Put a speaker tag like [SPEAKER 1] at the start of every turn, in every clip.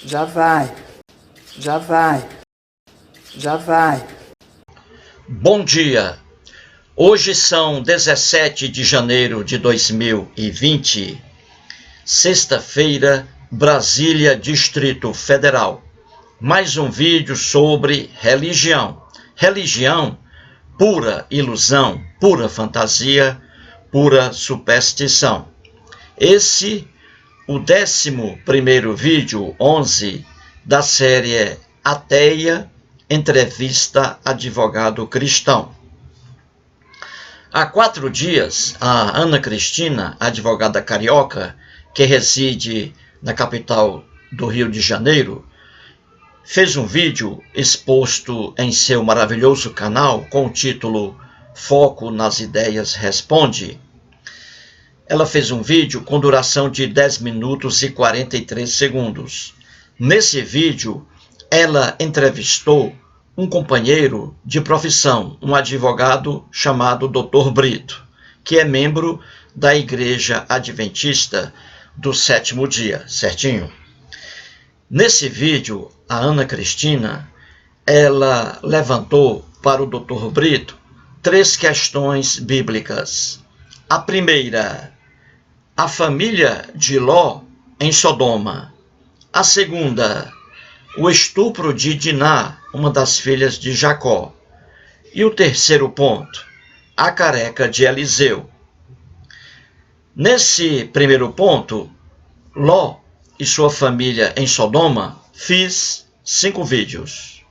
[SPEAKER 1] Já vai, já vai, já vai.
[SPEAKER 2] Bom dia! Hoje são 17 de janeiro de 2020, sexta-feira, Brasília, Distrito Federal. Mais um vídeo sobre religião. Religião, pura ilusão, pura fantasia, pura superstição. Esse, o 11º vídeo, 11, da série Ateia, Entrevista Advogado Cristão. Há 4 dias, a Ana Cristina, advogada carioca, que reside na capital do Rio de Janeiro, fez um vídeo exposto em seu maravilhoso canal com o título Foco nas Ideias Responde. Ela fez um vídeo com duração de 10 minutos e 43 segundos. Nesse vídeo, ela entrevistou um companheiro de profissão, um advogado chamado Dr. Brito, que é membro da Igreja Adventista do Sétimo Dia, certinho? Nesse vídeo, a Ana Cristina, ela levantou para o Dr. Brito 3 questões bíblicas. A primeira, a família de Ló em Sodoma. A segunda, o estupro de Diná, uma das filhas de Jacó. E o terceiro ponto, a careca de Eliseu. Nesse primeiro ponto, Ló e sua família em Sodoma, fiz 5 vídeos.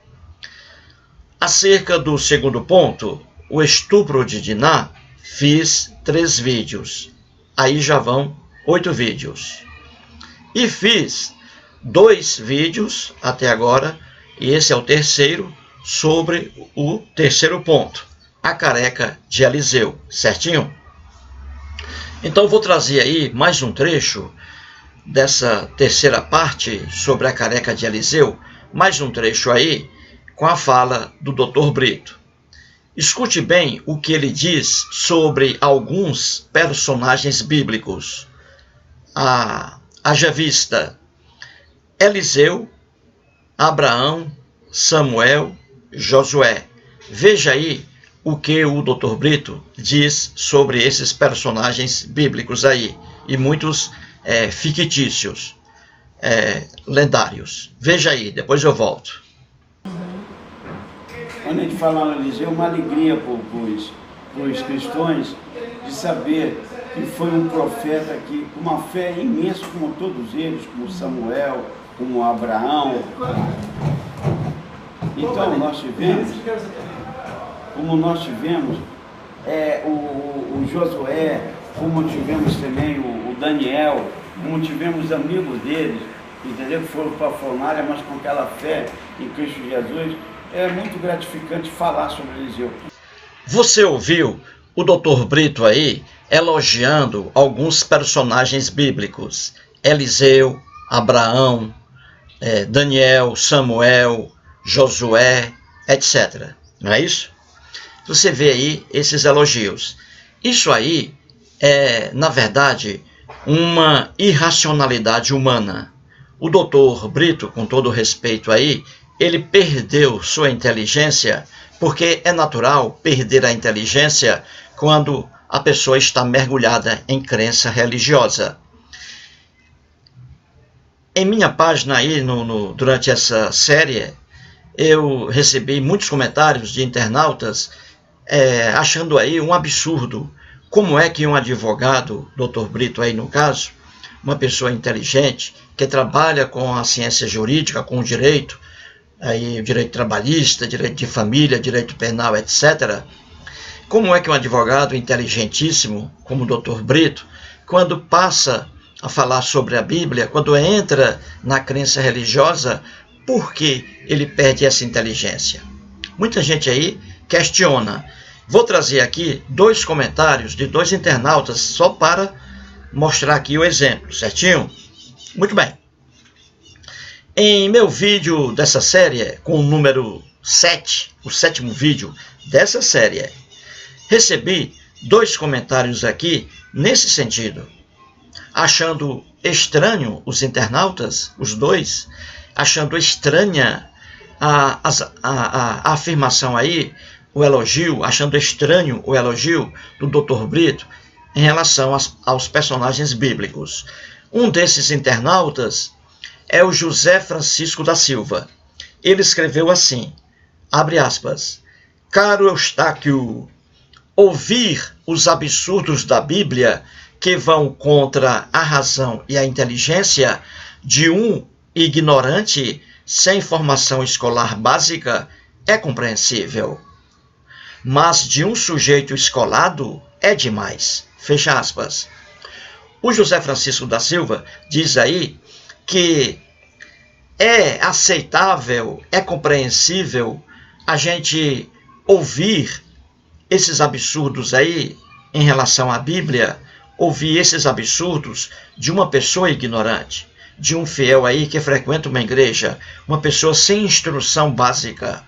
[SPEAKER 2] Acerca do segundo ponto, o estupro de Diná, fiz 3 vídeos. Aí já vão 8 vídeos. E fiz 2 vídeos até agora, e esse é o terceiro, sobre o terceiro ponto, a careca de Eliseu, certinho? Então vou trazer aí mais um trecho dessa terceira parte sobre a careca de Eliseu, mais um trecho aí com a fala do Dr. Brito. Escute bem o que ele diz sobre alguns personagens bíblicos. Haja vista Eliseu, Abraão, Samuel, Josué. Veja aí o que o Dr. Brito diz sobre esses personagens bíblicos aí, e muitos fictícios, lendários. Veja aí, depois eu volto.
[SPEAKER 3] Quando a gente fala em Eliseu, é uma alegria para os cristãos de saber que foi um profeta que, com uma fé imensa, como todos eles, como Samuel, como Abraão. Então nós tivemos, o Josué, como tivemos também o Daniel, como tivemos amigos deles, entendeu? Que foram para a fornalha, mas com aquela fé em Cristo Jesus. É muito gratificante falar sobre Eliseu.
[SPEAKER 2] Você ouviu o Dr. Brito aí elogiando alguns personagens bíblicos: Eliseu, Abraão, Daniel, Samuel, Josué, etc. Não é isso? Você vê aí esses elogios. Isso aí é, na verdade, uma irracionalidade humana. O Dr. Brito, com todo respeito aí, ele perdeu sua inteligência, porque é natural perder a inteligência quando a pessoa está mergulhada em crença religiosa. Em minha página aí, durante essa série, eu recebi muitos comentários de internautas achando aí um absurdo. Como é que um advogado, Dr. Brito aí no caso, uma pessoa inteligente, que trabalha com a ciência jurídica, com o direito, aí, o direito trabalhista, direito de família, direito penal, etc. Como é que um advogado inteligentíssimo, como o Dr. Brito, quando passa a falar sobre a Bíblia, quando entra na crença religiosa, por que ele perde essa inteligência? Muita gente aí questiona. Vou trazer aqui 2 comentários de 2 internautas só para mostrar aqui o exemplo, certinho? Muito bem. Em meu vídeo dessa série, com o número 7, o 7º vídeo dessa série, recebi 2 comentários aqui nesse sentido. Achando estranho os internautas, os 2, achando estranha a afirmação aí, o elogio, achando estranho o elogio do Dr. Brito em relação aos personagens bíblicos. Um desses internautas é o José Francisco da Silva. Ele escreveu assim, abre aspas, caro Eustáquio, ouvir os absurdos da Bíblia que vão contra a razão e a inteligência de um ignorante sem formação escolar básica é compreensível. Mas de um sujeito escolado é demais. Fecha aspas. O José Francisco da Silva diz aí que é aceitável, é compreensível a gente ouvir esses absurdos aí em relação à Bíblia, ouvir esses absurdos de uma pessoa ignorante, de um fiel aí que frequenta uma igreja, uma pessoa sem instrução básica,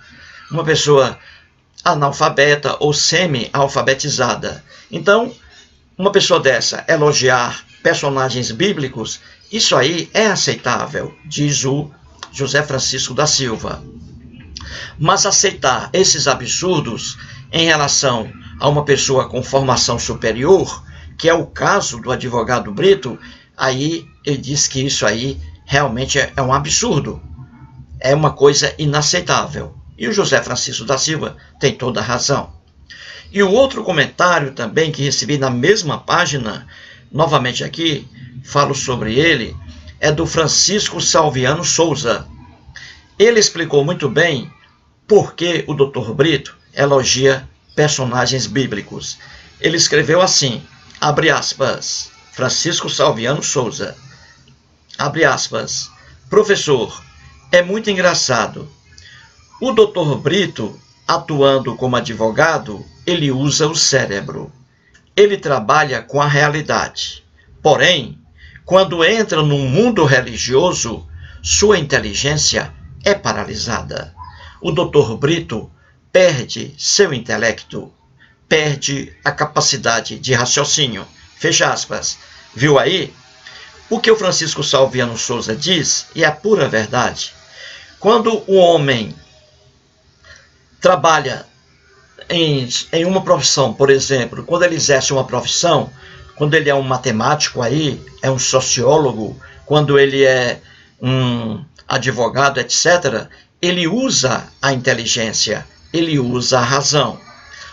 [SPEAKER 2] uma pessoa analfabeta ou semi-alfabetizada. Então, uma pessoa dessa elogiar personagens bíblicos, isso aí é aceitável, diz o José Francisco da Silva. Mas aceitar esses absurdos em relação a uma pessoa com formação superior, que é o caso do advogado Brito, aí ele diz que isso aí realmente é um absurdo, é uma coisa inaceitável. E o José Francisco da Silva tem toda a razão. E o outro comentário também que recebi na mesma página, novamente aqui, falo sobre ele, é do Francisco Salviano Souza. Ele explicou muito bem por que o Dr. Brito elogia personagens bíblicos. Ele escreveu assim, abre aspas, Francisco Salviano Souza, abre aspas, professor, é muito engraçado. O Dr. Brito, atuando como advogado, ele usa o cérebro. Ele trabalha com a realidade. Porém, quando entra no mundo religioso, sua inteligência é paralisada. O Dr. Brito perde seu intelecto, perde a capacidade de raciocínio. Fecha aspas. Viu aí? O que o Francisco Salviano Souza diz, e é a pura verdade. Quando o homem trabalha em uma profissão, por exemplo, quando ele exerce uma profissão, quando ele é um matemático aí, é um sociólogo, quando ele é um advogado, etc., ele usa a inteligência, ele usa a razão.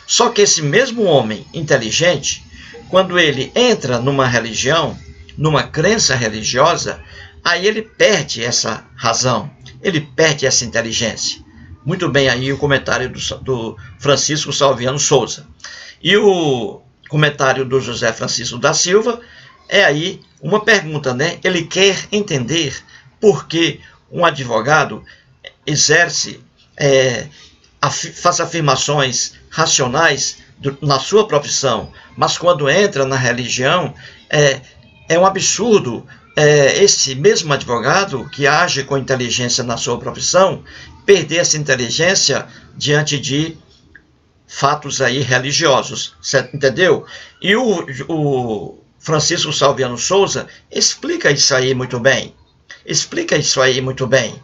[SPEAKER 2] Só que esse mesmo homem inteligente, quando ele entra numa religião, numa crença religiosa, aí ele perde essa razão, ele perde essa inteligência. Muito bem aí o comentário do Francisco Salviano Souza. E o comentário do José Francisco da Silva é aí uma pergunta, né? Ele quer entender por que um advogado exerce, faz afirmações racionais na sua profissão, mas quando entra na religião, é um absurdo esse mesmo advogado que age com inteligência na sua profissão perder essa inteligência diante de fatos aí religiosos, certo? Entendeu? E o Francisco Salviano Souza explica isso aí muito bem. Explica isso aí muito bem.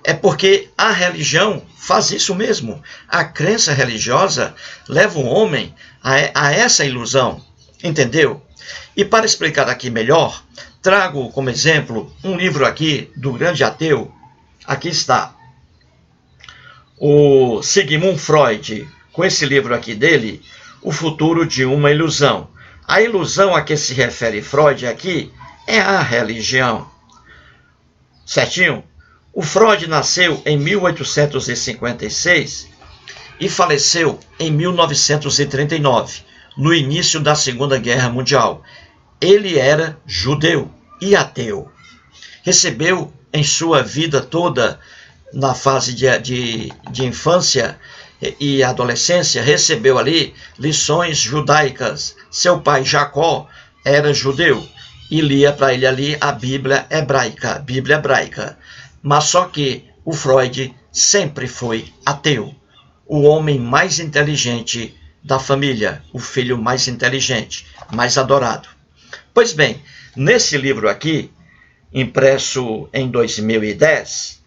[SPEAKER 2] É porque a religião faz isso mesmo. A crença religiosa leva o homem a essa ilusão. Entendeu? E para explicar aqui melhor, trago como exemplo um livro aqui do grande ateu. Aqui está. O Sigmund Freud, com esse livro aqui dele, O Futuro de uma Ilusão. A ilusão a que se refere Freud aqui é a religião. Certinho? O Freud nasceu em 1856 e faleceu em 1939, no início da Segunda Guerra Mundial. Ele era judeu e ateu. Recebeu em sua vida toda, na fase de infância e adolescência, recebeu ali lições judaicas. Seu pai Jacó era judeu e lia para ele ali a Bíblia hebraica. Mas só que o Freud sempre foi ateu. O homem mais inteligente da família, o filho mais inteligente, mais adorado. Pois bem, nesse livro aqui, impresso em 2010,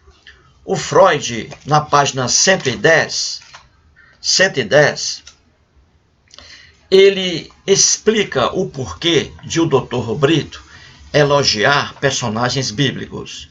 [SPEAKER 2] O Freud, na página 110, ele explica o porquê de o Dr. Brito elogiar personagens bíblicos.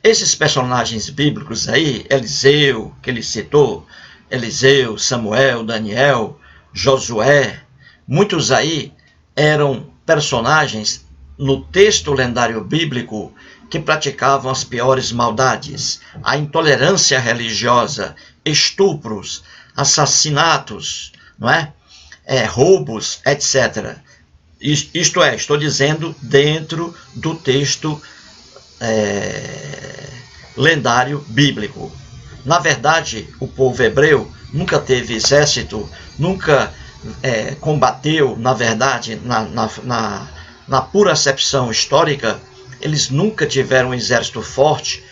[SPEAKER 2] Esses personagens bíblicos aí, Eliseu, que ele citou, Eliseu, Samuel, Daniel, Josué, muitos aí eram personagens no texto lendário bíblico que praticavam as piores maldades, a intolerância religiosa, estupros, assassinatos, não é? Roubos, etc. Isto é, estou dizendo dentro do texto lendário bíblico. Na verdade, o povo hebreu nunca teve exército, nunca combateu, na verdade, na pura acepção histórica, eles nunca tiveram um exército forte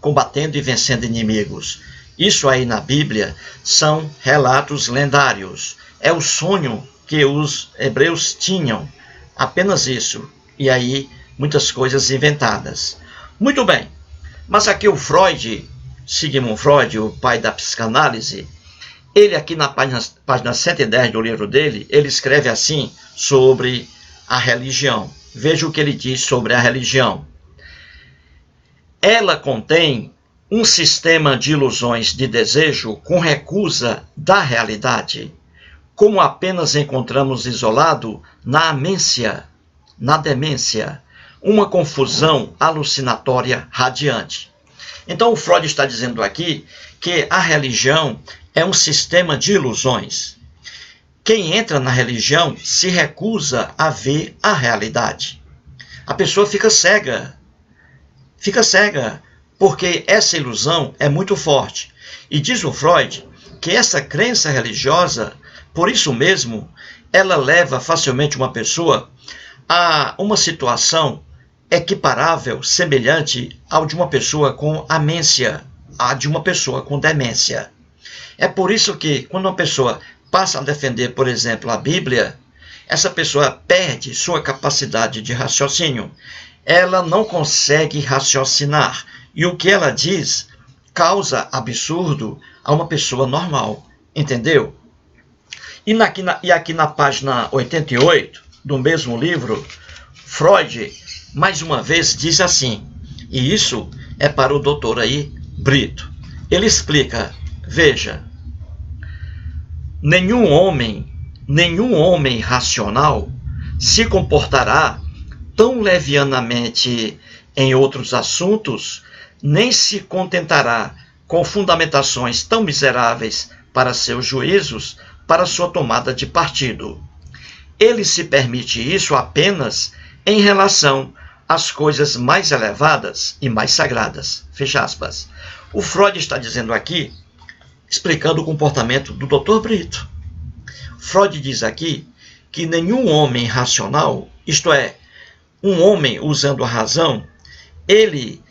[SPEAKER 2] combatendo e vencendo inimigos. Isso aí na Bíblia são relatos lendários. É o sonho que os hebreus tinham, apenas isso. E aí, muitas coisas inventadas. Muito bem, mas aqui o Freud, Sigmund Freud, o pai da psicanálise, ele aqui na página 110 do livro dele, ele escreve assim sobre a religião. Veja o que ele diz sobre a religião. Ela contém um sistema de ilusões de desejo com recusa da realidade, como apenas encontramos isolado na demência, uma confusão alucinatória radiante. Então o Freud está dizendo aqui que a religião é um sistema de ilusões. Quem entra na religião se recusa a ver a realidade. A pessoa fica cega, porque essa ilusão é muito forte. E diz o Freud que essa crença religiosa, por isso mesmo, ela leva facilmente uma pessoa a uma situação equiparável, semelhante ao de uma pessoa com amência, a de uma pessoa com demência. É por isso que, quando uma pessoa passa a defender, por exemplo, a Bíblia, essa pessoa perde sua capacidade de raciocínio. Ela não consegue raciocinar. E o que ela diz causa absurdo a uma pessoa normal. Entendeu? E aqui na página 88 do mesmo livro, Freud, mais uma vez, diz assim, e isso é para o doutor aí, Brito. Ele explica, veja, nenhum homem racional se comportará tão levianamente em outros assuntos, nem se contentará com fundamentações tão miseráveis para seus juízos, para sua tomada de partido. Ele se permite isso apenas em relação às coisas mais elevadas e mais sagradas. Fecha aspas. O Freud está dizendo aqui, explicando o comportamento do Dr. Brito. Freud diz aqui que nenhum homem racional, isto é, um homem usando a razão, ele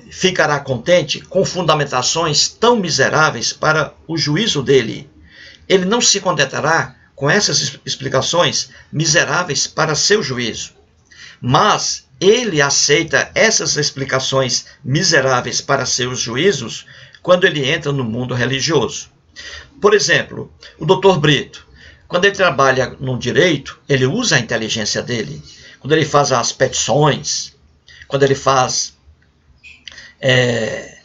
[SPEAKER 2] ficará contente com fundamentações tão miseráveis para o juízo dele. Ele não se contentará com essas explicações miseráveis para seu juízo. Mas ele aceita essas explicações miseráveis para seus juízos quando ele entra no mundo religioso. Por exemplo, o Dr. Brito, quando ele trabalha no direito, ele usa a inteligência dele. Quando ele faz as petições, quando ele faz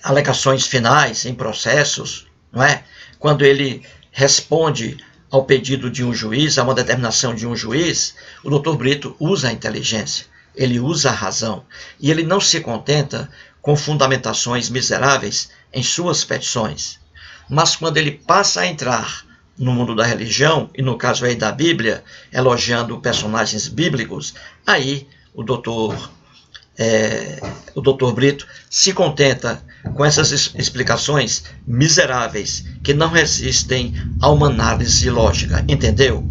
[SPEAKER 2] alegações finais em processos, não é? Quando ele responde ao pedido de um juiz, a uma determinação de um juiz, o Dr. Brito usa a inteligência, ele usa a razão, e ele não se contenta com fundamentações miseráveis em suas petições. Mas quando ele passa a entrar no mundo da religião, e no caso aí da Bíblia, elogiando personagens bíblicos, aí o Dr. Brito se contenta com essas explicações miseráveis que não resistem a uma análise lógica, entendeu?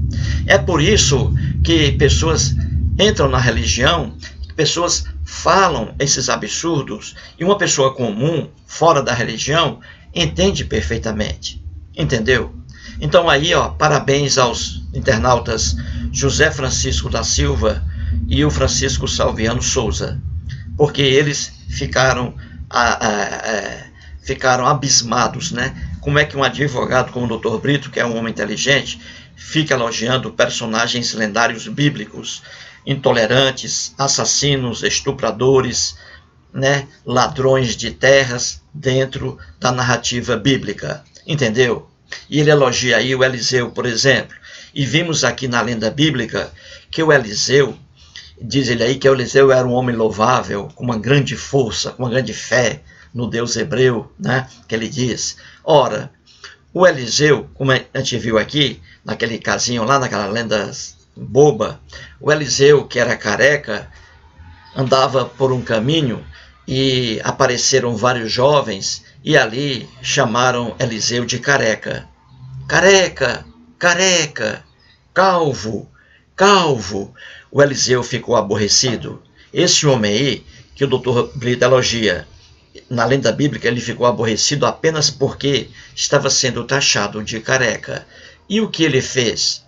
[SPEAKER 2] É por isso que pessoas entram na religião, pessoas falam esses absurdos, e uma pessoa comum, fora da religião, entende perfeitamente, entendeu? Então aí, parabéns aos internautas José Francisco da Silva e o Francisco Salviano Souza, porque eles ficaram ficaram abismados, né? Como é que um advogado como o Dr. Brito, que é um homem inteligente, fica elogiando personagens lendários bíblicos, intolerantes, assassinos, estupradores, né? Ladrões de terras dentro da narrativa bíblica, entendeu? E ele elogia aí o Eliseu, por exemplo. E vimos aqui na lenda bíblica que o Eliseu, diz ele aí que o Eliseu era um homem louvável, com uma grande força, com uma grande fé no Deus hebreu, né? Que ele diz. Ora, o Eliseu, como a gente viu aqui, naquele casinho lá, naquela lenda boba, o Eliseu, que era careca, andava por um caminho e apareceram vários jovens e ali chamaram Eliseu de careca. Careca, careca, calvo, calvo. O Eliseu ficou aborrecido. Esse homem aí, que o Dr. Brito elogia, na lenda bíblica ele ficou aborrecido apenas porque estava sendo taxado de careca. E o que ele fez?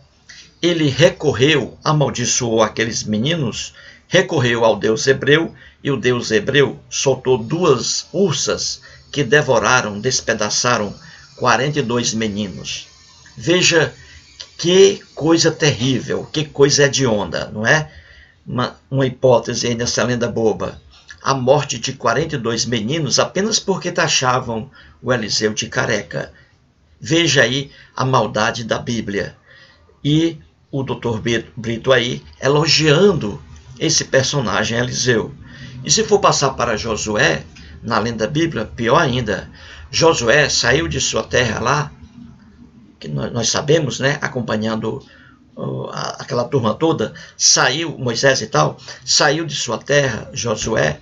[SPEAKER 2] Ele recorreu, amaldiçoou aqueles meninos, recorreu ao Deus hebreu, e o Deus hebreu soltou 2 ursas que devoraram, despedaçaram 42 meninos. Veja que coisa terrível, que coisa hedionda, não é? Uma hipótese aí nessa lenda boba. A morte de 42 meninos apenas porque taxavam o Eliseu de careca. Veja aí a maldade da Bíblia. E o Dr. Brito aí elogiando esse personagem Eliseu. E se for passar para Josué, na lenda bíblica, pior ainda. Josué saiu de sua terra lá, que nós sabemos, né, acompanhando aquela turma toda, saiu, Moisés e tal, saiu de sua terra, Josué,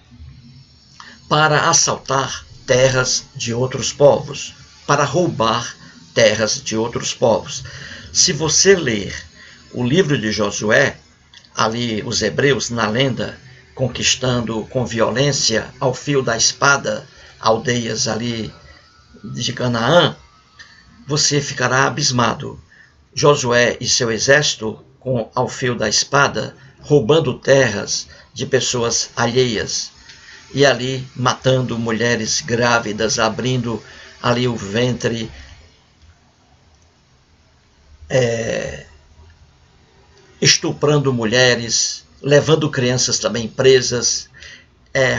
[SPEAKER 2] para assaltar terras de outros povos, para roubar terras de outros povos. Se você ler o livro de Josué, ali os hebreus na lenda, conquistando com violência ao fio da espada aldeias ali de Canaã, você ficará abismado. Josué e seu exército, ao fio da espada, roubando terras de pessoas alheias, e ali matando mulheres grávidas, abrindo ali o ventre, estuprando mulheres, levando crianças também presas,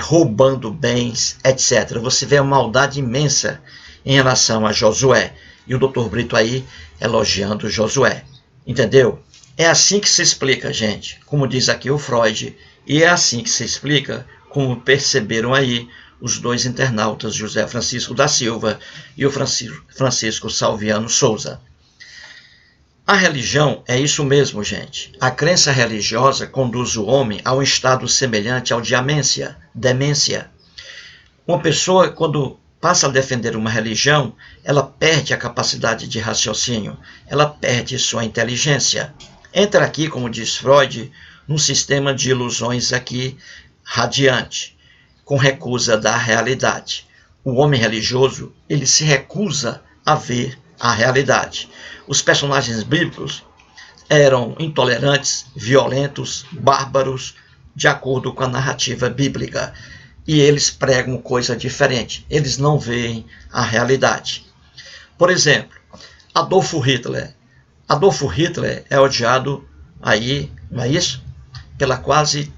[SPEAKER 2] roubando bens, etc. Você vê uma maldade imensa em relação a Josué. E o Dr. Brito aí elogiando Josué. Entendeu? É assim que se explica, gente. Como diz aqui o Freud. E é assim que se explica, como perceberam aí os 2 internautas, José Francisco da Silva e o Francisco Salviano Souza. A religião é isso mesmo, gente. A crença religiosa conduz o homem a um estado semelhante ao de demência. Uma pessoa, quando passa a defender uma religião, ela perde a capacidade de raciocínio, ela perde sua inteligência. Entra aqui, como diz Freud, num sistema de ilusões aqui radiante, com recusa da realidade. O homem religioso, ele se recusa a ver a realidade. Os personagens bíblicos eram intolerantes, violentos, bárbaros, de acordo com a narrativa bíblica. E eles pregam coisa diferente. Eles não veem a realidade. Por exemplo, Adolfo Hitler. Adolfo Hitler é odiado aí, não é isso? Pela quase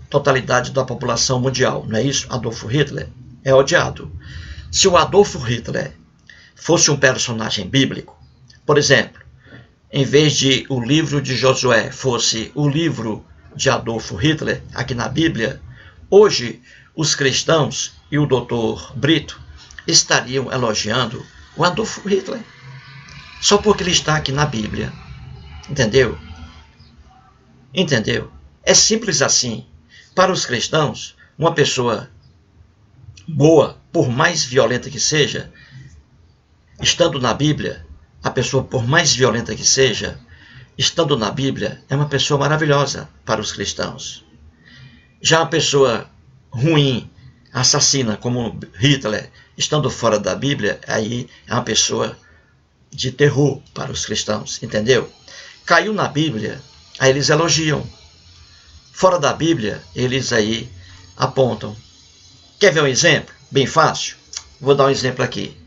[SPEAKER 2] totalidade da população mundial, não é isso? Adolfo Hitler é odiado. Se o Adolfo Hitler fosse um personagem bíblico, por exemplo, em vez de o livro de Josué fosse o livro de Adolfo Hitler, aqui na Bíblia, hoje os cristãos e o Dr. Brito estariam elogiando o Adolfo Hitler, só porque ele está aqui na Bíblia. Entendeu? Entendeu? É simples assim. Para os cristãos, uma pessoa boa, por mais violenta que seja, estando na Bíblia, a pessoa, por mais violenta que seja, estando na Bíblia, é uma pessoa maravilhosa para os cristãos. Já uma pessoa ruim, assassina, como Hitler, estando fora da Bíblia, aí é uma pessoa de terror para os cristãos, entendeu? Caiu na Bíblia, aí eles elogiam. Fora da Bíblia, eles aí apontam. Quer ver um exemplo? Bem fácil. Vou dar um exemplo aqui.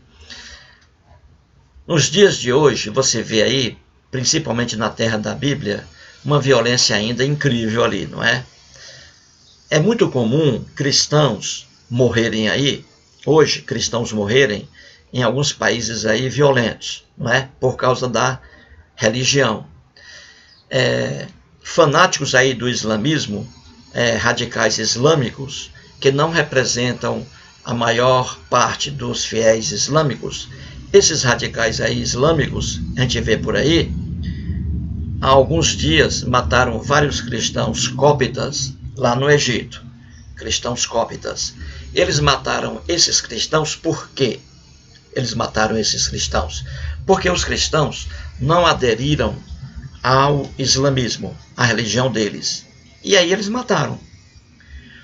[SPEAKER 2] Nos dias de hoje, você vê aí, principalmente na terra da Bíblia, uma violência ainda incrível ali, não é? É muito comum cristãos morrerem aí, hoje, cristãos morrerem em alguns países aí violentos, não é? Por causa da religião. Fanáticos aí do islamismo, radicais islâmicos, que não representam a maior parte dos fiéis islâmicos. Esses radicais aí islâmicos, a gente vê por aí, há alguns dias mataram vários cristãos cóptas lá no Egito. Cristãos cóptas. Eles mataram esses cristãos por quê? Eles mataram esses cristãos porque os cristãos não aderiram ao islamismo, à religião deles. E aí eles mataram.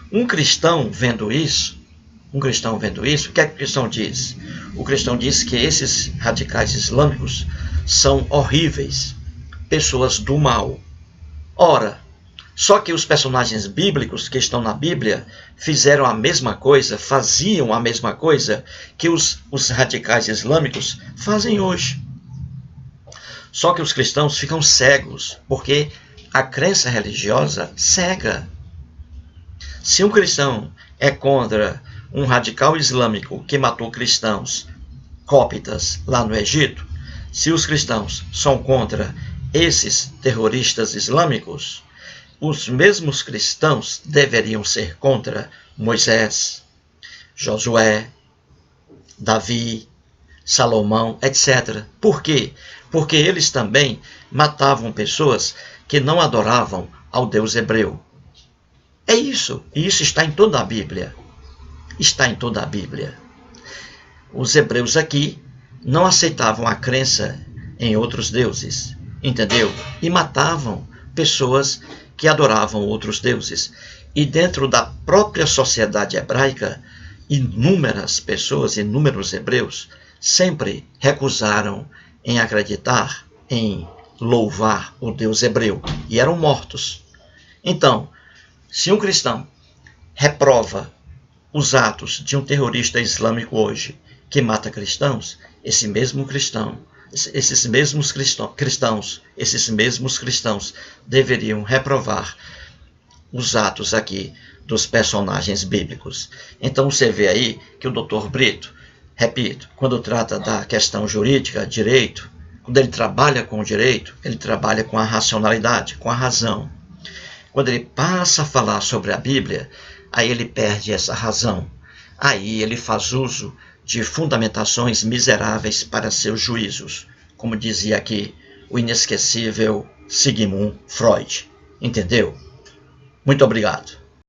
[SPEAKER 2] Um cristão vendo isso, o que é que o cristão diz? O cristão diz que esses radicais islâmicos são horríveis, pessoas do mal. Ora, só que os personagens bíblicos que estão na Bíblia fizeram a mesma coisa, faziam a mesma coisa que os radicais islâmicos fazem hoje. Só que os cristãos ficam cegos, porque a crença religiosa cega. Se um cristão é contra um radical islâmico que matou cristãos cóptas lá no Egito, se os cristãos são contra esses terroristas islâmicos, os mesmos cristãos deveriam ser contra Moisés, Josué, Davi, Salomão, etc. Por quê? Porque eles também matavam pessoas que não adoravam ao Deus hebreu. É isso, e isso está em toda a Bíblia. Está em toda a Bíblia. Os hebreus aqui não aceitavam a crença em outros deuses, entendeu? E matavam pessoas que adoravam outros deuses. E dentro da própria sociedade hebraica, inúmeras pessoas, inúmeros hebreus, sempre recusaram em acreditar, em louvar o Deus hebreu, e eram mortos. Então, se um cristão reprova os atos de um terrorista islâmico hoje, que mata cristãos, esses mesmos cristãos deveriam reprovar os atos aqui dos personagens bíblicos. Então você vê aí que o Dr. Brito, repito, quando trata da questão jurídica, direito, quando ele trabalha com o direito, ele trabalha com a racionalidade, com a razão. Quando ele passa a falar sobre a Bíblia, aí ele perde essa razão. Aí ele faz uso de fundamentações miseráveis para seus juízos, como dizia aqui o inesquecível Sigmund Freud. Entendeu? Muito obrigado.